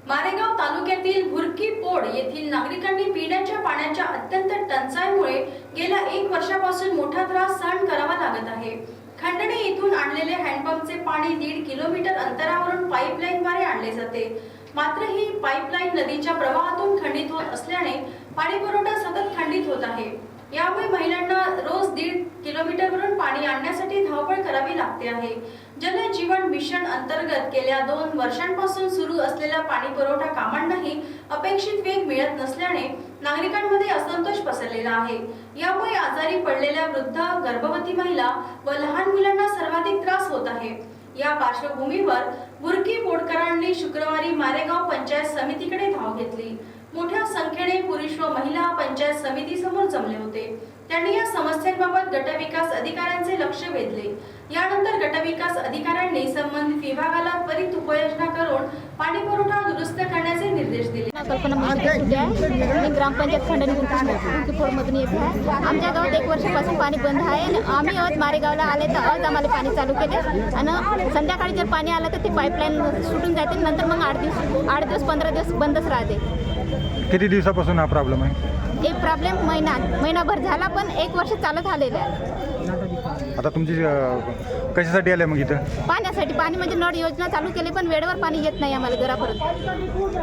मारेगाव तालुक्यातील भुरकीपोड येथील नागरिकांनी पिण्याच्या पाण्याच्या अत्यंत टंचाईमुळे गेल्या 1 वर्षापासून मोठा त्रास सहन करावा लागत आहे। खंडणी येथून आणलेले हँडपंपचे पाणी 1.5 किलोमीटर अंतरावरून पाईपलाईनद्वारे आणले जाते। मात्र ही पाईपलाईन नदीच्या प्रवाहातून खंडित होत असल्याने पाणी पुरवठा सतत खंडित होत आहे। यामुळे महिलांना रोज 1.5 किलोमीटरवरून पाणी आणण्यासाठी धावपळ करावी लागते आहे। जल जीवन मिशन अंतर्गत गेल्या 2 वर्षांपासून सुरू असलेल्या पाणी पुरवठा कामांनाही अपेक्षित वेग मिळत नसल्याने नागरिकांमध्ये असंतोष पसरलेला आहे। यामुळे आजारी पडलेल्या वृद्ध, गर्भवती महिला व लहान मुलांना सर्वाधिक त्रास होत आहे। या पार्श्वभूमीवर भुरकीपोडकरांनी शुक्रवारी मारेगाव पंचायत समितीकडे धाव घेतली। मोठ्या संख्येने पुरुष व महिला पंचायत समिती समोर जमले होते। त्यांनी या समस्यांबाबत गटविकास अधिकाऱ्यांचे लक्ष वेधले। यानंतर गटविकास अधिकाऱ्यांनी संबंधित विभागाला त्वरित उपाययोजना करून पाणी पुरवठा दुरुस्त करण्याचे निर्देश दिले। कल्पना मी ग्रामपंचायत खंडणी भुरकीपोडमधून येत आहे। आमच्या गावात 1 वर्षापासून पाणी बंद आहे। आम्ही आज मारेगावला आले तर आज आम्हाला पाणी चालू केले आणि संध्याकाळी जर पाणी आलं तर ती पाईपलाईन सुटून जाते। नंतर मग 8 दिवस 15 दिवस बंदच राहते। किती दिवसापासून हा प्रॉब्लेम आहे? एक प्रॉब्लेम महिनाभर झाला, पण 1 वर्ष चालत आलेलं आहे। आता तुमची कशासाठी आले मग इथं? पाण्यासाठी। पाणी म्हणजे नळ योजना चालू केली, पण वेळेवर पाणी येत नाही आम्हाला घरापर्यंत।